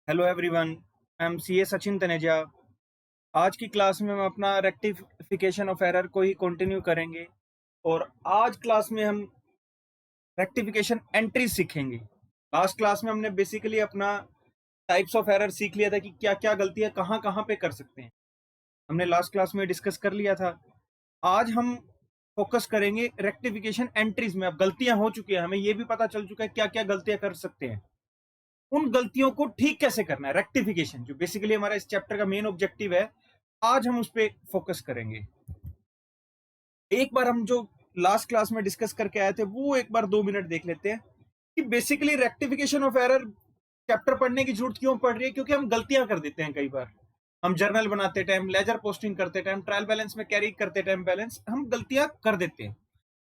Hello everyone, I am CA Sachin Taneja. आज की class में हम अपना रेक्टिफिकेशन ऑफ एरर को ही कंटिन्यू करेंगे और आज क्लास में हम रेक्टिफिकेशन एंट्री सीखेंगे। लास्ट क्लास में हमने बेसिकली अपना टाइप्स ऑफ एरर सीख लिया था कि क्या क्या गलतियां कहाँ कहाँ पे कर सकते हैं। हमने लास्ट क्लास में डिस्कस कर लिया था। आज हम फोकस करेंगे रेक्टिफिकेशन एंट्रीज में। अब गलतियां हो चुकी है, हमें ये भी पता चल चुका है क्या क्या गलतियां कर सकते हैं। उन गलतियों को ठीक कैसे करना है, रेक्टिफिकेशन जो बेसिकली हमारा इस चैप्टर का मेन ऑब्जेक्टिव है, आज हम उस पर फोकस करेंगे। एक बार हम जो लास्ट क्लास में डिस्कस करके आए थे वो एक बार 2 मिनट देख लेते हैं कि basically rectification of error chapter पढ़ने की जरूरत क्यों पड़ रही है। क्योंकि हम गलतियां कर देते हैं कई बार। हम जर्नल बनाते टाइम, लेजर पोस्टिंग करते टाइम, ट्रायल बैलेंस में कैरी करते टाइम बैलेंस हम गलतियां कर देते हैं।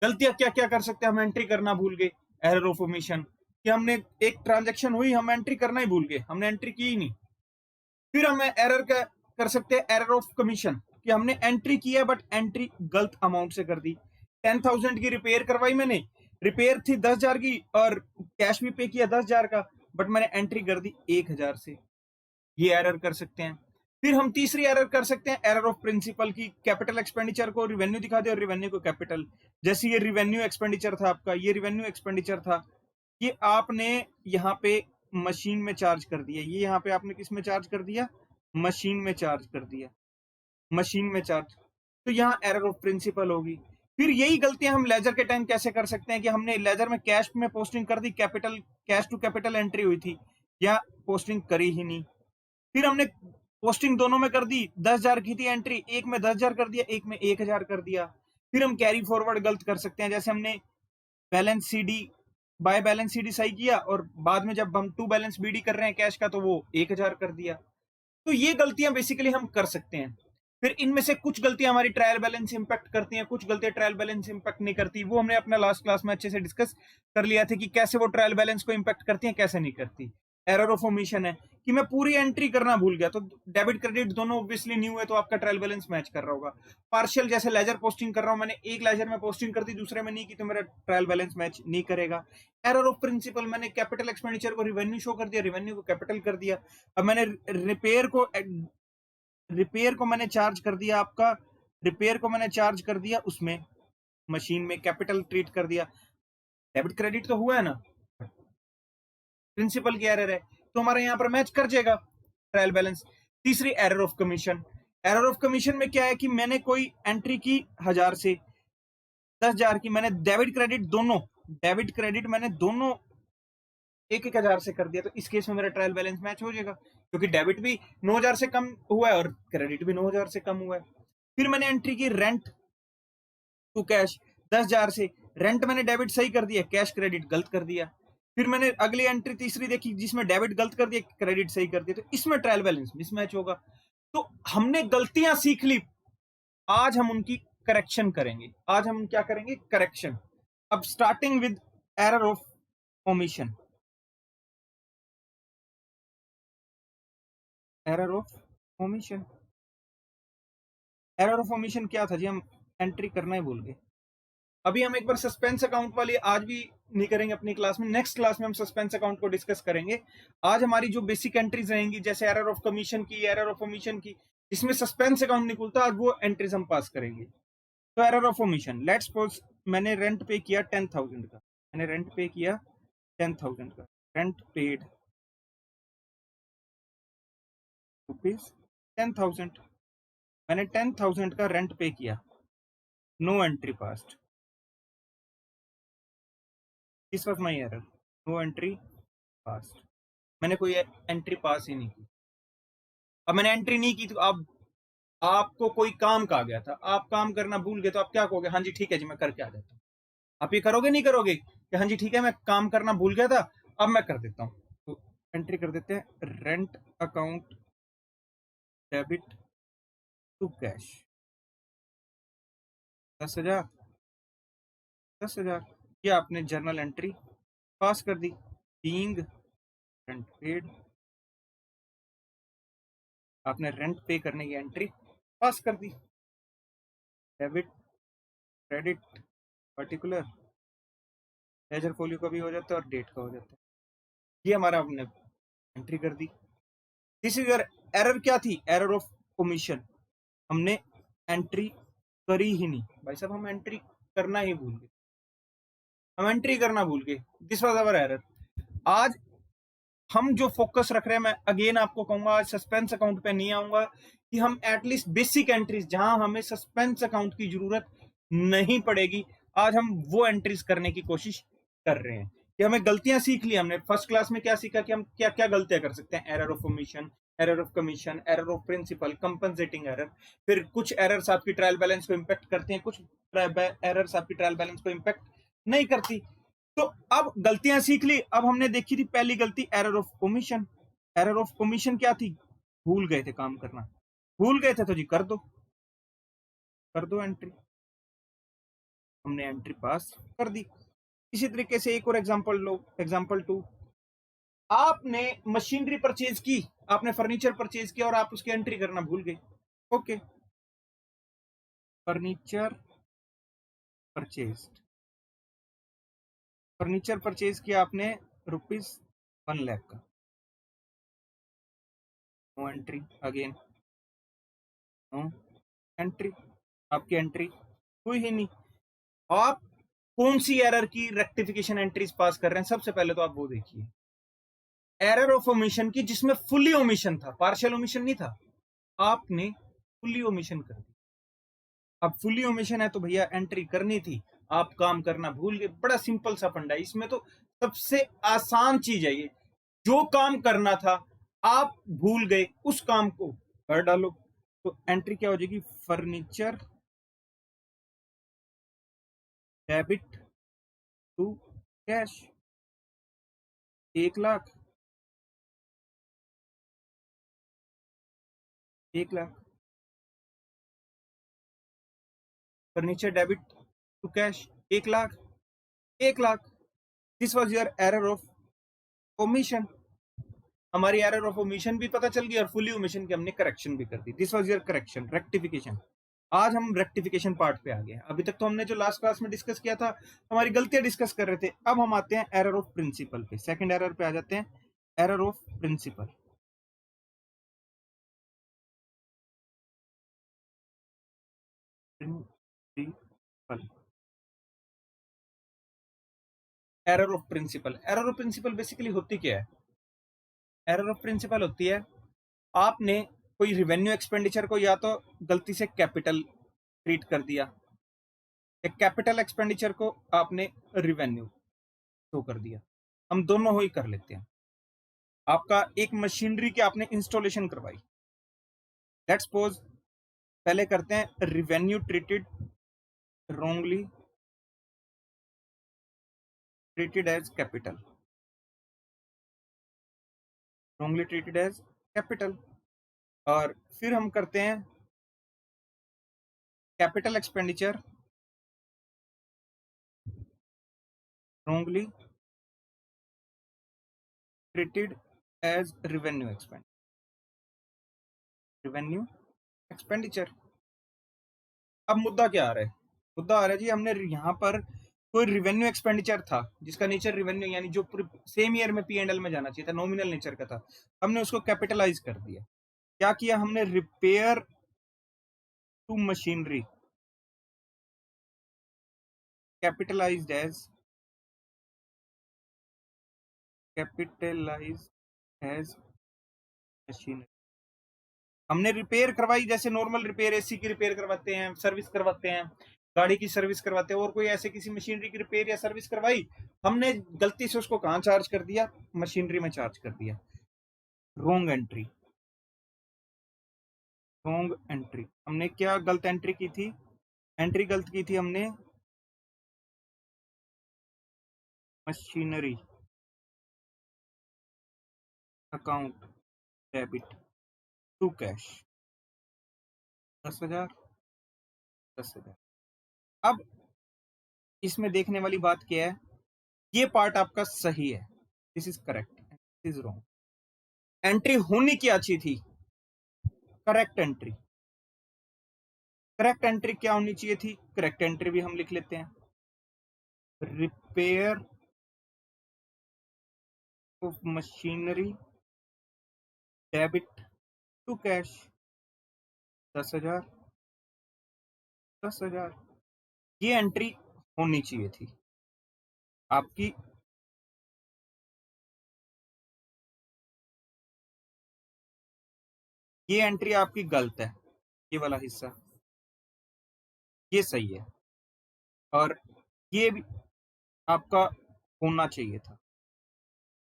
गलतियां क्या क्या कर सकते हैं? हम एंट्री करना भूल गए, एरर ऑफ ओमिशन, कि हमने एक ट्रांजेक्शन हुई, हम एंट्री करना ही भूल गए, हमने एंट्री की ही नहीं। फिर हम एरर का कर सकते हैं एरर ऑफ कमीशन, कि हमने एंट्री किया बट एंट्री गलत अमाउंट से कर दी। 10,000 की रिपेयर करवाई मैंने, रिपेयर थी 10,000 की और कैश भी पे किया 10,000 का, बट मैंने एंट्री कर दी 1,000 से। ये एरर कर सकते हैं। फिर हम तीसरी एरर कर सकते हैं एरर ऑफ प्रिंसिपल की, कैपिटल एक्सपेंडिचर को रिवेन्यू दिखा दे और रिवेन्यू को कैपिटल। जैसे ये रिवेन्यू एक्सपेंडिचर था आपका, ये रिवेन्यू एक्सपेंडिचर था, ये आपने यहाँ पे मशीन में चार्ज कर दिया, ये यहाँ पे आपने किस में चार्ज कर दिया? मशीन में चार्ज कर दिया, मशीन में चार्ज। तो यहाँ एरर ऑफ प्रिंसिपल होगी। फिर यही गलतियां हम लेजर के टाइम कैसे कर सकते हैं कि हमने लेजर में कैश में पोस्टिंग कर दी, capital cash to capital entry हुई थी, या पोस्टिंग करी ही नहीं। फिर हमने पोस्टिंग दोनों में कर दी, 10,000 की थी एंट्री, एक में 10,000 कर दिया, एक में 1,000 कर दिया। फिर हम कैरी फॉरवर्ड गलत कर सकते हैं, जैसे हमने balance C D by balance C D सही किया और बाद में जब हम टू बैलेंस बी डी कर रहे हैं कैश का तो वो 1,000 कर दिया। तो ये गलतियां बेसिकली हम कर सकते हैं। फिर इनमें से कुछ गलतियां हमारी ट्रायल बैलेंस इंपैक्ट करती हैं, कुछ गलतियां ट्रायल बैलेंस इंपैक्ट नहीं करती। वो हमने अपना लास्ट क्लास में अच्छे से डिस्कस कर लिया था कि कैसे वो ट्रायल बैलेंस को इंपैक्ट करती हैं, कैसे नहीं करती। एरर ऑफ ओमिशन है कि मैं पूरी एंट्री करना भूल गया, तो डेबिट क्रेडिट दोनों ऑब्वियसली न्यू है तो आपका ट्रायल बैलेंस मैच कर रहा होगा। पार्शियल, जैसे लेजर पोस्टिंग कर रहा हूं, मैंने एक लेजर में पोस्टिंग कर दी, दूसरे में नहीं की, तो मेरा ट्रायल बैलेंस मैच नहीं करेगा। एरर ऑफ प्रिंसिपल, मैंने कैपिटल एक्सपेंडिचर को रिवेन्यू शो कर दिया, रिवेन्यू को कैपिटल कर दिया। अब मैंने रिपेयर को मैंने चार्ज कर दिया, आपका रिपेयर को मैंने चार्ज कर दिया, उसमें मशीन में कैपिटल ट्रीट कर दिया। डेबिट क्रेडिट तो हुआ है ना, प्रिंसिपल की एरर है तो हमारा यहाँ पर मैच कर जाएगा ट्रायल बैलेंस। तीसरी error of commission. Error of commission में क्या है कि मैंने कोई एंट्री की 1,000 से, 10,000 की, मैंने डेबिट क्रेडिट मैंने दोनों 1,000 से कर दिया, तो इस केस में मेरा ट्रायल बैलेंस मैच हो जाएगा क्योंकि डेबिट भी 9,000 से कम हुआ है और क्रेडिट भी 9,000 से कम हुआ है। फिर मैंने एंट्री की रेंट टू कैश 10,000 से, रेंट मैंने डेबिट सही कर दिया, कैश क्रेडिट गलत कर दिया। फिर मैंने अगली एंट्री तीसरी देखी जिसमें डेबिट गलत कर दिया, क्रेडिट सही कर दिया, तो इसमें ट्रायल बैलेंस मिसमैच होगा। तो हमने गलतियां सीख ली, आज हम उनकी करेक्शन करेंगे। आज हम क्या करेंगे? करेक्शन। अब starting with error of omission. Error of omission, error of omission क्या था जी? हम एंट्री करना ही भूल गए। अभी हम एक बार सस्पेंस अकाउंट वाली आज भी नहीं करेंगे अपनी क्लास में, नेक्स्ट क्लास में हम सस्पेंस अकाउंट को डिस्कस करेंगे। आज हमारी जो बेसिक एंट्रीज रहेंगी, जैसे एरर ऑफ कमीशन की, एरर ऑफ ओमिशन की, इसमें सस्पेंस अकाउंट नहीं खुलता, आज वो एंट्रीज हम पास करेंगे। तो error of omission, let's suppose मैंने रेंट पे किया 10,000 का, मैंने रेंट पे किया 10,000 का, रेंट पेड रुपीज 10,000, मैंने 10,000 का रेंट पे किया, no entry passed, this was my error, no entry passed. मैंने कोई एंट्री पास ही नहीं की। अब मैंने एंट्री नहीं की तो अब आपको कोई काम कहा गया था, आप काम करना भूल गए, तो आप क्या कहोगे? हाँ जी ठीक है जी, मैं करके आ जाता हूँ। आप ये करोगे नहीं करोगे कि हाँ जी ठीक है मैं काम करना भूल गया था, अब मैं कर देता हूँ? तो एंट्री कर देते हैं, rent account debit to cash 10,000, 10,000। ये आपने जर्नल एंट्री पास कर दी, बीइंग रेंट पेड, आपने रेंट पे करने की एंट्री पास कर दी। Debit credit particular, ledger folio का भी हो जाता है और डेट का हो जाता है। ये हमारा हमने एंट्री कर दी। This is your error. क्या थी? Error of omission. हमने एंट्री करी ही नहीं भाई साहब, हम एंट्री करना ही भूल गए, हम एंट्री करना भूल गए। This was our error. आज हम जो फोकस रख रहे हैं, मैं अगेन आपको कहूंगा, आज सस्पेंस अकाउंट पे नहीं आऊंगा, कि हम एटलीस्ट बेसिक एंट्रीज जहां हमें सस्पेंस अकाउंट की जरूरत नहीं पड़ेगी, आज हम वो एंट्रीज करने की कोशिश कर रहे हैं। कि हमें गलतियां सीख ली हमने फर्स्ट क्लास में, क्या सीखा कि हम क्या क्या गलतियां कर सकते हैं। Error of omission, error of commission, error of principle, compensating error. फिर कुछ एरर्स आपकी ट्रायल बैलेंस को इंपैक्ट करते हैं, कुछ एरर्स आपकी ट्रायल बैलेंस को इंपैक्ट नहीं करती। तो अब गलतियां सीख ली। अब हमने देखी थी पहली गलती, error of omission. Error of omission क्या थी? भूल गए थे काम करना, भूल गए थे तो जी कर दो, कर दो एंट्री। हमने एंट्री पास कर दी। इसी तरीके से एक और एग्जांपल लो, एग्जांपल 2। आपने मशीनरी परचेज की, आपने फर्नीचर परचेज किया और आप उसकी एंट्री करना भूल गए। Okay, furniture purchase, furniture purchase किया आपने ₹1,00,000 का। No entry, again no entry, आपकी एंट्री हुई ही नहीं। आप कौन सी एरर की रेक्टिफिकेशन एंट्रीज पास कर रहे हैं? सबसे पहले तो आप वो देखिए, एरर ऑफ ओमिशन की जिसमें फुली ओमिशन था, पार्शियल ओमिशन नहीं था। आपने फुली ओमिशन कर दी। अब फुली ओमिशन है तो भैया एंट्री करनी थी, आप काम करना भूल गए। बड़ा सिंपल सा फंडा है इसमें, तो सबसे आसान चीज है ये। जो काम करना था आप भूल गए, उस काम को कर डालो। तो एंट्री क्या हो जाएगी? Furniture debit to cash, 1,00,000, 1,00,000। Furniture debit to cash, 1,00,000, 1,00,000। This was your error of omission. हमारी एरर ऑफ ओमिशन भी पता चल गई और फुली ओमिशन की हमने करेक्शन भी कर दी। This was your correction, rectification. आज हम रेक्टिफिकेशन पार्ट पे आ गए। अभी तक तो हमने जो लास्ट क्लास में डिस्कस किया था, हमारी गलतियां डिस्कस कर रहे थे। अब हम आते हैं एरर ऑफ प्रिंसिपल पे, सेकंड एरर पे आ जाते हैं, error of principle. Principle, error of principle. Error of principle basically होती क्या है? एरर ऑफ प्रिंसिपल होती है, आपने कोई रिवेन्यू एक्सपेंडिचर को या तो गलती से कैपिटल ट्रीट कर दिया, एक कैपिटल एक्सपेंडिचर को आपने रिवेन्यू शो कर दिया। हम दोनों ही कर लेते हैं। आपका एक मशीनरी की आपने इंस्टॉलेशन करवाई, लेट्स सपोज, पहले करते हैं revenue treated wrongly treated as capital, wrongly treated as capital। और फिर हम करते हैं capital expenditure wrongly treated as revenue expenditure, revenue expenditure। अब मुद्दा क्या आ रहा है? मुद्दा आ रहा है जी, हमने यहाँ पर कोई रिवेन्यू एक्सपेंडिचर था जिसका नेचर रिवेन्यू, यानी जो सेम ईयर में P&L में जाना चाहिए था, नॉमिनल नेचर का था, हमने उसको कैपिटलाइज कर दिया। क्या किया हमने? Repair to machinery capitalised as, capitalise as machinery. हमने रिपेयर करवाई, जैसे नॉर्मल रिपेयर, एसी की रिपेयर करवाते हैं, सर्विस करवाते हैं, गाड़ी की सर्विस करवाते हैं, और कोई ऐसे किसी मशीनरी की रिपेयर या सर्विस करवाई, हमने गलती से उसको कहाँ चार्ज कर दिया? मशीनरी में चार्ज कर दिया। Wrong entry, wrong entry. हमने क्या गलत एंट्री की थी? एंट्री गलत की थी हमने, machinery account debit to cash, 10,000, 10,000। अब इसमें देखने वाली बात क्या है? ये पार्ट आपका सही है, this is correct, this is wrong. Entry होनी क्या अच्छी थी? Correct entry. करेक्ट एंट्री क्या होनी चाहिए थी? करेक्ट एंट्री भी हम लिख लेते हैं, repair of machinery debit to cash 10,000 10,000। ये एंट्री होनी चाहिए थी आपकी। ये एंट्री आपकी गलत है, ये वाला हिस्सा, ये सही है। और ये भी आपका होना चाहिए था,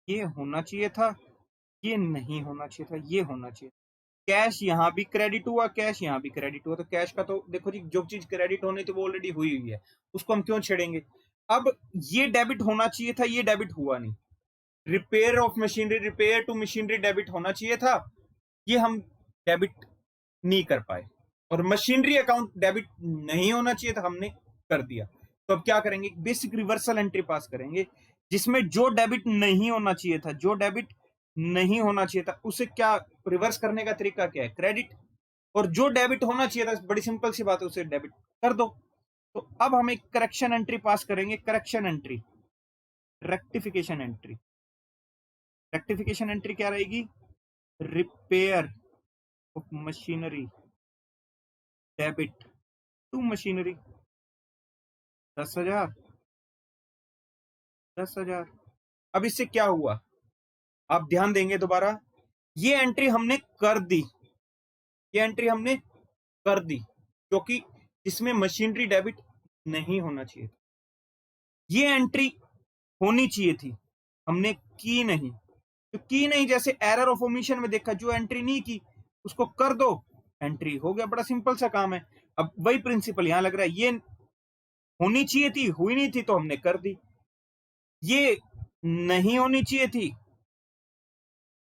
ये होना चाहिए था, ये नहीं होना चाहिए था, ये होना चाहिए। कैश यहाँ भी क्रेडिट हुआ, कैश यहाँ भी क्रेडिट हुआ, तो कैश का तो देखो जी, जो चीज क्रेडिट होनी थी वो ऑलरेडी हुई हुई है, उसको हम क्यों छेड़ेंगे। अब ये डेबिट होना चाहिए था, ये डेबिट हुआ नहीं। Repair of machinery, repair to machinery debit होना चाहिए था, ये हम डेबिट नहीं कर पाए। और मशीनरी अकाउंट डेबिट नहीं होना चाहिए था, हमने कर दिया। तो अब क्या करेंगे, बेसिक रिवर्सल एंट्री पास करेंगे, जिसमें जो डेबिट नहीं होना चाहिए था, जो डेबिट नहीं होना चाहिए था, उसे क्या रिवर्स करने का तरीका क्या है, क्रेडिट। और जो डेबिट होना चाहिए था, बड़ी सिंपल सी बात है, उसे डेबिट कर दो। तो अब हम एक करेक्शन एंट्री पास करेंगे, correction entry, rectification entry. Rectification entry क्या रहेगी, repair of machinery debit to machinery 10,000 10,000। अब इससे क्या हुआ, आप ध्यान देंगे दोबारा, ये एंट्री हमने कर दी, ये एंट्री हमने कर दी, क्योंकि इसमें मशीनरी डेबिट नहीं होना चाहिए था। ये एंट्री होनी चाहिए थी, हमने की नहीं, तो की नहीं। जैसे एरर ऑफ ओमिशन में देखा, जो एंट्री नहीं की उसको कर दो, एंट्री हो गया, बड़ा सिंपल सा काम है। अब वही प्रिंसिपल यहां लग रहा है, ये होनी चाहिए थी, हुई नहीं थी, तो हमने कर दी। ये नहीं होनी चाहिए थी,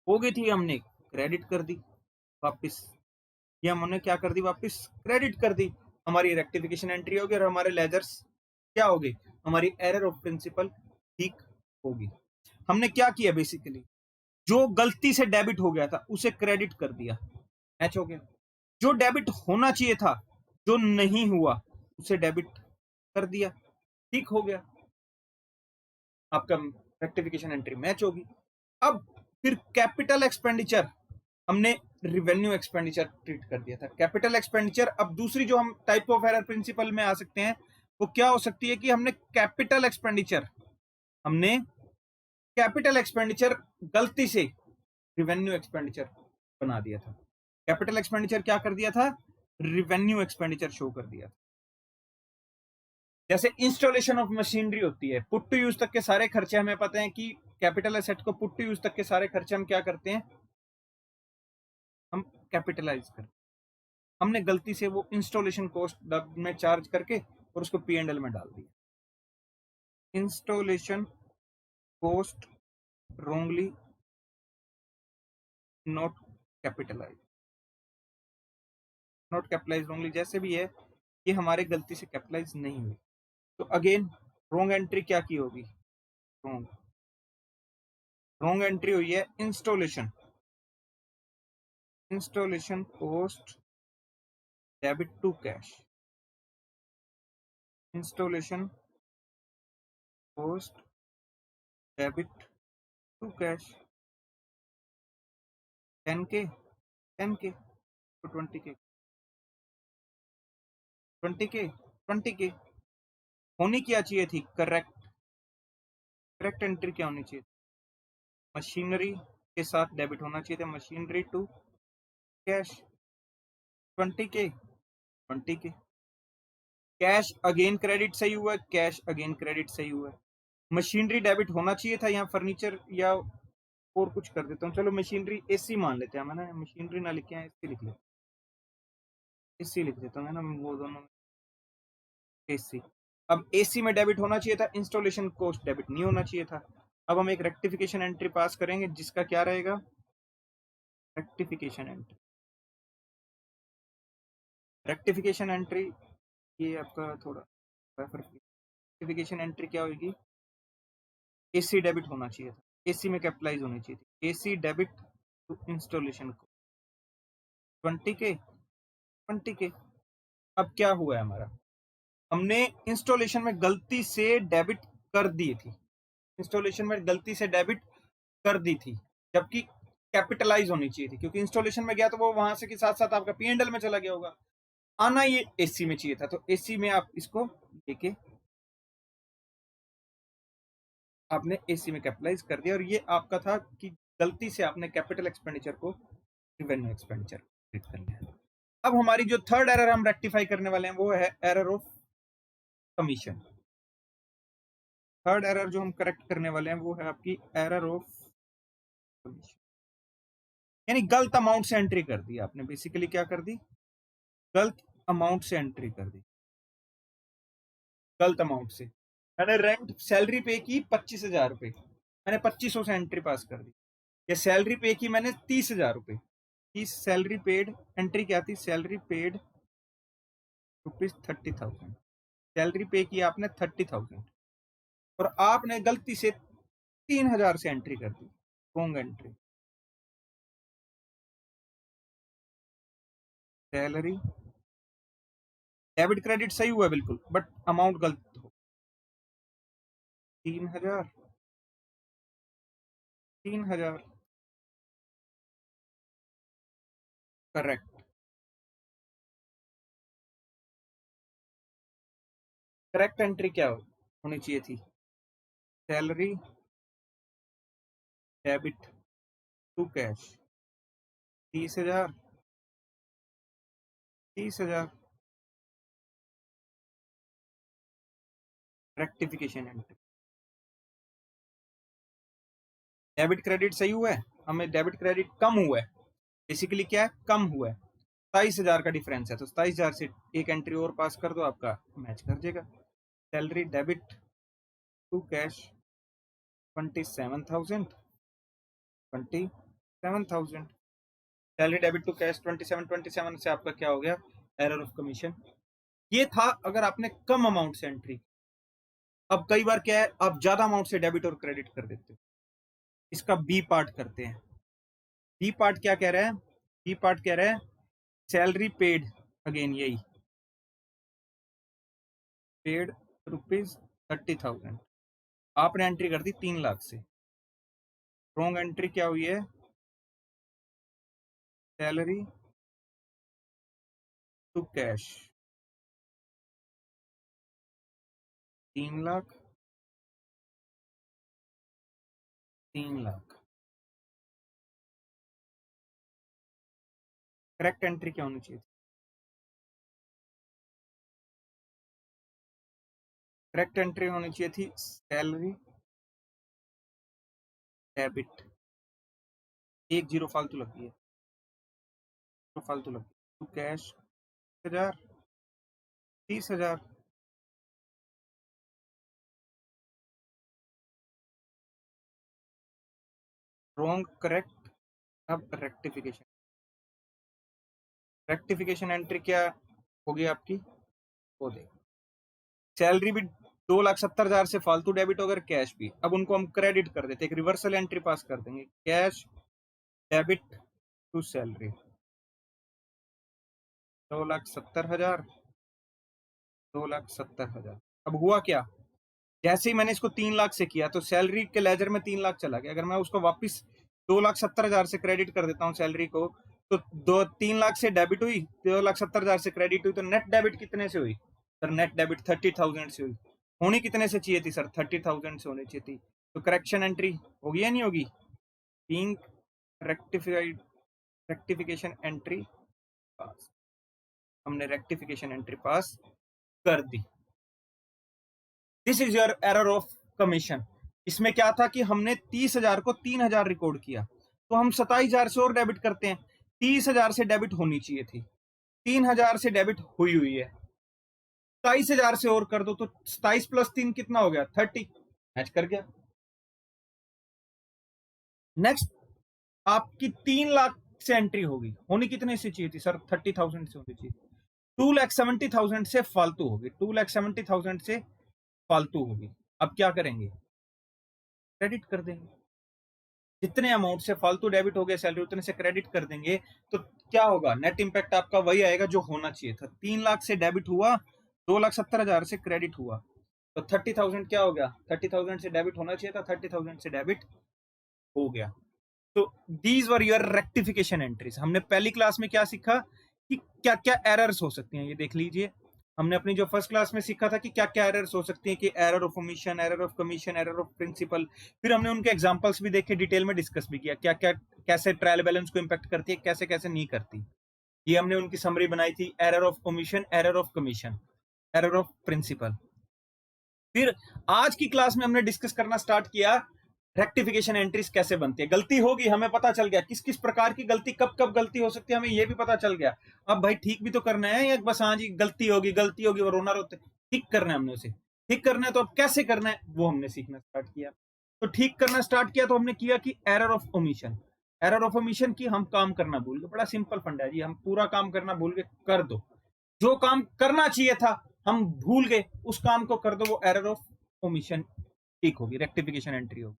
हो गई थी, हमने क्रेडिट कर दी वापस। ये हमने क्या कर दी, वापस क्रेडिट कर दी। हमारी रेक्टिफिकेशन एंट्री होगी और हमारे लेजर्स क्या हो गए, हमारी एरर ऑफ प्रिंसिपल ठीक होगी। हमने क्या किया, बेसिकली जो गलती से डेबिट हो गया था उसे क्रेडिट कर दिया, मैच हो गया। जो डेबिट होना चाहिए था, जो नहीं हुआ, उसे डेबिट कर दिया, ठीक हो गया, आपका रेक्टिफिकेशन एंट्री मैच होगी। अब फिर कैपिटल एक्सपेंडिचर हमने रिवेन्यू एक्सपेंडिचर ट्रीट कर दिया था, कैपिटल एक्सपेंडिचर। अब दूसरी जो हम टाइप ऑफ एरर प्रिंसिपल में आ सकते हैं, वो क्या हो सकती है कि हमने कैपिटल एक्सपेंडिचर, हमने कैपिटल एक्सपेंडिचर गलती से रिवेन्यू एक्सपेंडिचर बना दिया था। कैपिटल एक्सपेंडिचर क्या कर दिया था, रिवेन्यू एक्सपेंडिचर शो कर दिया था। जैसे इंस्टॉलेशन ऑफ मशीनरी होती है, पुट टू यूज तक के सारे खर्चे हमें पता है कि कैपिटल एसेट को पुट टू यूज तक के सारे खर्चे हम क्या करते हैं, हम कैपिटलाइज करते हैं। हमने गलती से वो इंस्टॉलेशन कॉस्ट में चार्ज करके और उसको P&L में डाल दिया। Installation cost wrongly not capitalise, not capitalise wrongly, जैसे भी है, ये हमारे गलती से कैपिटलाइज नहीं हुई। तो अगेन रोंग एंट्री क्या की होगी, रोंग रोंग एंट्री हुई है installation, installation cost debit to cash, installation cost debit to cash 10K 10K तो 20K 20K 20K होनी क्या चाहिए थी, करेक्ट, करेक्ट एंट्री क्या होनी चाहिए, मशीनरी के साथ डेबिट होना चाहिए था, machinery to cash 20K 20K। Cash again credit सही हुआ है, कैश अगेन क्रेडिट सही हुआ है। मशीनरी डेबिट होना चाहिए था, यहाँ फर्नीचर या और कुछ कर देता हूँ, चलो मशीनरी एसी मान लेते हैं, मैंने मशीनरी ना लिखे हैं, एसी लिख लेते, एसी लिख देता हूँ, है ना, वो दोनों एसी। अब एसी में डेबिट होना चाहिए था, इंस्टॉलेशन कॉस्ट डेबिट नहीं होना चाहिए था। अब हम एक रेक्टिफिकेशन एंट्री पास करेंगे, जिसका क्या रहेगा, रेक्टिफिकेशन एंट्री, रेक्टिफिकेशन एंट्री, ये आपका थोड़ा रेक्टिफिकेशन एंट्री क्या होगी, एसी डेबिट होना चाहिए था, एसी में कैपिटलाइज होनी चाहिए थी, एसी डेबिट टू इंस्टॉलेशन को 20K 20K। अब क्या हुआ है हमारा, हमने इंस्टॉलेशन में गलती से डेबिट कर दी थी, इंस्टॉलेशन में गलती से डेबिट कर दी थी, जबकि कैपिटलाइज होनी चाहिए थी, क्योंकि इंस्टॉलेशन में गया तो वो वहां से के साथ साथ आपका P&L में चला गया होगा। आना ये एसी में चाहिए था, तो एसी में आप इसको लेके आपने एसी में कैपिटलाइज कर दिया, और ये आपका था कि गलती से आपने कैपिटल एक्सपेंडिचर को रेवेन्यू एक्सपेंडिचर कर लिया। अब हमारी जो थर्ड एरर हम रेक्टिफाई करने वाले हैं वो है error of commission. Third error जो हम करेक्ट करने वाले हैं वो है आपकी एरर ऑफ कमीशन, यानी गलत अमाउंट से एंट्री कर दी आपने। बेसिकली क्या कर दी, गलत अमाउंट से एंट्री कर दी। गलत अमाउंट से मैंने रेंट सैलरी पे की 25,000 रुपए, मैंने 2500 से एंट्री पास कर दी। या सैलरी पे की मैंने 30,000 रुपए की सैलरी पेड, एंट्री क्या थी, सैलरी पेड ₹30,000, सैलरी पे की आपने 30,000, और आपने गलती से 3,000 से एंट्री कर दी, wrong entry. Salary debit credit सही हुआ है बिल्कुल, बट अमाउंट गलत हो। 3,000, 3,000 करेक्ट। करेक्ट एंट्री क्या होनी चाहिए थी, salary debit to cash 30,000, 30,000, rectification entry. Debit credit सही हुआ है, हमें डेबिट क्रेडिट कम हुआ है। बेसिकली क्या है, कम हुआ है। 27,000 का डिफरेंस है, तो 27,000 से एक एंट्री और पास कर दो, आपका मैच कर जाएगा। Salary debit to cash 27,000, 27,000, salary debit to cash 27 से आपका क्या हो गया, एरर ऑफ कमीशन। ये था अगर आपने कम अमाउंट से एंट्री। अब कई बार क्या है, आप ज्यादा अमाउंट से डेबिट और क्रेडिट कर देते हो। इसका बी पार्ट करते हैं। बी पार्ट क्या कह रहा है, बी पार्ट कह रहा है सैलरी पेड, अगेन यही पेड ₹30,000, आपने एंट्री कर दी 3 लाख से। रॉन्ग एंट्री क्या हुई है, salary to cash 3 lakh, 3 lakh. Correct entry क्या होनी चाहिए, करेक्ट एंट्री होनी चाहिए थी सैलरी डेबिट, एक जीरो फालतू लग गई है, फालतू लग गई, टू कैश 30,000, 30,000, रॉन्ग करेक्ट। अब रेक्टिफिकेशन, रेक्टिफिकेशन एंट्री क्या होगी आपकी, वो देख, सैलरी भी 2,70,000 से फालतू डेबिट होकर कैश भी, अब उनको हम क्रेडिट कर देते, एक रिवर्सल एंट्री पास कर देंगे, कैश डेबिट टू सैलरी 2,70,000, 2,70,000। अब हुआ क्या, जैसे ही मैंने इसको 3 लाख से किया तो सैलरी के लेजर में 3 लाख चला गया। अगर मैं उसको वापस 2,70,000 से क्रेडिट कर देता हूँ सैलरी को, तो 3 लाख से डेबिट हुई, 2,70,000 से क्रेडिट हुई, तो नेट डेबिट कितने से हुई सर, नेट डेबिट 30,000 से हुई। होनी कितने से चाहिए थी सर, 30,000 से होनी चाहिए थी। तो करेक्शन एंट्री होगी या नहीं होगी, being rectified, rectification entry pass, हमने रेक्टिफिकेशन एंट्री पास कर दी। This is your error of commission. इसमें क्या था कि हमने 30,000 को 3,000 रिकॉर्ड किया, तो हम 27,000 से और डेबिट करते हैं। 30,000 से डेबिट होनी चाहिए थी, 3,000 से डेबिट हुई है। 27,000 से और कर दो, तो 27 + 3 कितना हो गया, 30, मैच कर गया। नेक्स्ट आपकी 3 लाख से एंट्री होगी, होनी कितने से चाहिए थी सर, 30,000 से होनी चाहिए। 2,70,000 से फालतू होगी, 2,70,000 से फालतू होगी। अब क्या करेंगे, क्रेडिट कर देंगे। जितने अमाउंट से फालतू डेबिट हो गया सैलरी, उतने से क्रेडिट कर देंगे। तो क्या होगा, नेट इंपैक्ट आपका वही आएगा जो होना चाहिए था। 3 लाख से डेबिट हुआ, 2,70,000 से क्रेडिट हुआ, तो 30,000 क्या हो गया, 30,000 से डेबिट होना चाहिए था, 30,000 से डेबिट हो गया। तो these were your rectification entries. हमने पहली क्लास में क्या सीखा कि क्या क्या एरर्स हो सकती हैं, ये देख लीजिए। हमने अपनी जो फर्स्ट क्लास में सीखा था कि क्या क्या एरर्स हो सकती हैं, कि error of omission, error of commission, error of principle. फिर हमने उनके एग्जांपल्स भी देखे, डिटेल में डिस्कस भी किया, क्या क्या कैसे ट्रायल बैलेंस को इंपैक्ट करती है, कैसे कैसे नहीं करती। ये हमने उनकी समरी बनाई थी, error of omission, error of commission, error of principle. फिर आज की क्लास में हमने डिस्कस करना स्टार्ट किया रेक्टिफिकेशन एंट्रीज कैसे बनती है। गलती होगी, हमें पता चल गया किस किस प्रकार की गलती, कब कब गलती हो सकती है, हमें ये भी पता चल गया। अब भाई ठीक भी तो करना है, या बस हाँ जी गलती होगी वो रोना रोते, ठीक करना है हमने उसे, ठीक करना है। तो अब कैसे करना है वो हमने सीखना स्टार्ट किया। तो ठीक करना स्टार्ट किया तो हमने किया कि error of omission. Error of omission की हम काम करना भूल गए। बड़ा सिंपल फंडा है जी, हम पूरा काम करना भूल गए, कर दो। जो काम करना चाहिए था हम भूल गए, उस काम को कर दो, वो एरर ऑफ ओमिशन ठीक होगी, रेक्टिफिकेशन एंट्री होगी।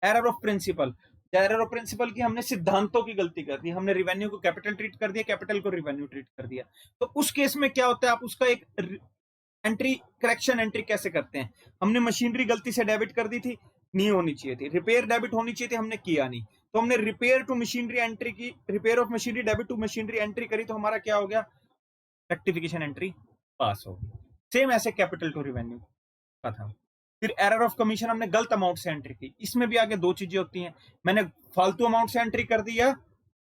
Error of principle, error of principle की हमने सिद्धांतों की गलती कर दी, हमने रिवेन्यू को कैपिटल ट्रीट कर दिया, कैपिटल को रिवेन्यू ट्रीट कर दिया। तो उस केस में क्या होता है, आप उसका एक एंट्री करेक्शन एंट्री कैसे करते हैं। हमने मशीनरी गलती से डेबिट कर दी थी, नहीं होनी चाहिए थी। रिपेयर डेबिट होनी चाहिए थी, हमने किया नहीं, तो हमने रिपेयर टू मशीनरी एंट्री की, repair of machinery debit to machinery entry करी, तो हमारा क्या हो गया, रेक्टिफिकेशन एंट्री पास होगी। सेम ऐसे कैपिटल टू रिवेन्यू का था। फिर एरर ऑफ कमीशन हमने गलत अमाउंट से एंट्री की। इसमें भी आगे दो चीजें होती हैं, मैंने फालतू अमाउंट से एंट्री कर दी या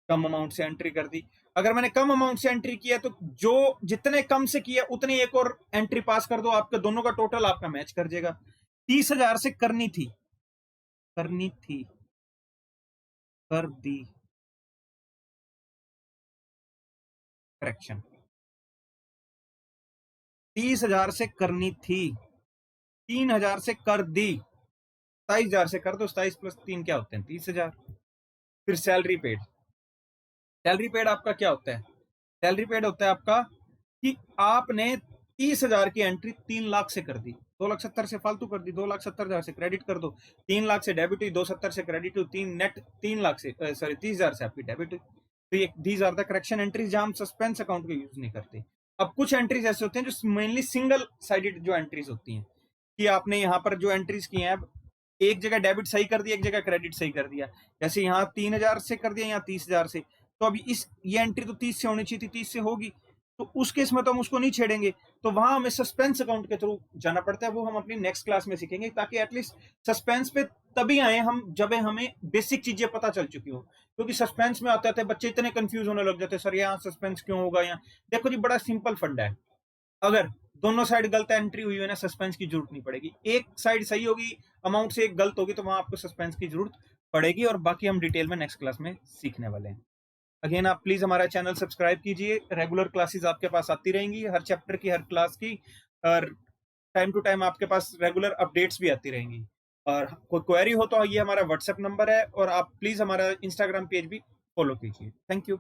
कम अमाउंट से एंट्री कर दी। अगर मैंने कम अमाउंट से एंट्री किया तो जो जितने कम से किया उतनी एक और एंट्री पास कर दो, आपके दोनों का टोटल आपका मैच कर जाएगा। 30,000 से करनी थी, कर दी करेक्शन। 30,000 से करनी थी, 3,000 से कर दी, 27,000 से कर दो, 27 प्लस 3 क्या होते हैं, 30,000। फिर सैलरी पेड, सैलरी पेड आपका क्या होता है, सैलरी पेड होता है आपका कि आपने 30,000 की एंट्री 3 लाख से कर दी, 2,70,000 से फालतू कर दी, 2,70,000 से क्रेडिट कर दो, 3 लाख से डेबिट हुई, 270 से क्रेडिट हुई, 3 नेट 3 लाख से सॉरी 30,000 से आपकी डेबिट हुई। तो ये these are the correction entries जहां हम सस्पेंस अकाउंट को यूज नहीं करते। अब कुछ एंट्रीज ऐसे होते हैं जो मेनली सिंगल साइडेड जो एंट्रीज होती हैं, कि आपने यहाँ पर जो एंट्रीज की हैं, एक जगह डेबिट सही कर दिया, एक जगह क्रेडिट सही कर दिया। जैसे यहाँ 3,000 से कर दिया, यहाँ 30,000 से, तो अभी इस ये एंट्री तो 30 से होनी चाहिए थी, 30 से होगी, तो उस केस में तो हम उसको नहीं छेड़ेंगे। तो वहां हमें सस्पेंस अकाउंट के थ्रू जाना पड़ता है, वो हम अपनी नेक्स्ट क्लास में सीखेंगे, ताकि एटलीस्ट सस्पेंस पे तभी आए हम जब हमें बेसिक चीजें पता चल चुकी हो। क्योंकि सस्पेंस में आते थे बच्चे इतने कंफ्यूज होने लग जाते, सर यहाँ सस्पेंस क्यों होगा, यहाँ देखो जी बड़ा सिंपल फंडा है। अगर दोनों साइड गलत एंट्री हुई है ना, सस्पेंस की जरूरत नहीं पड़ेगी। एक साइड सही होगी अमाउंट से, एक गलत होगी, तो वहां आपको सस्पेंस की जरूरत पड़ेगी, और बाकी हम डिटेल में नेक्स्ट क्लास में सीखने वाले हैं। अगेन आप प्लीज हमारा चैनल सब्सक्राइब कीजिए, रेगुलर क्लासेस आपके पास आती रहेंगी, हर चैप्टर की, हर क्लास की, और टाइम टू टाइम आपके पास रेगुलर अपडेट्स भी आती रहेंगी। और कोई क्वेरी हो तो ये हमारा व्हाट्सएप नंबर है, और आप प्लीज हमारा इंस्टाग्राम पेज भी फॉलो कीजिए। Thank you.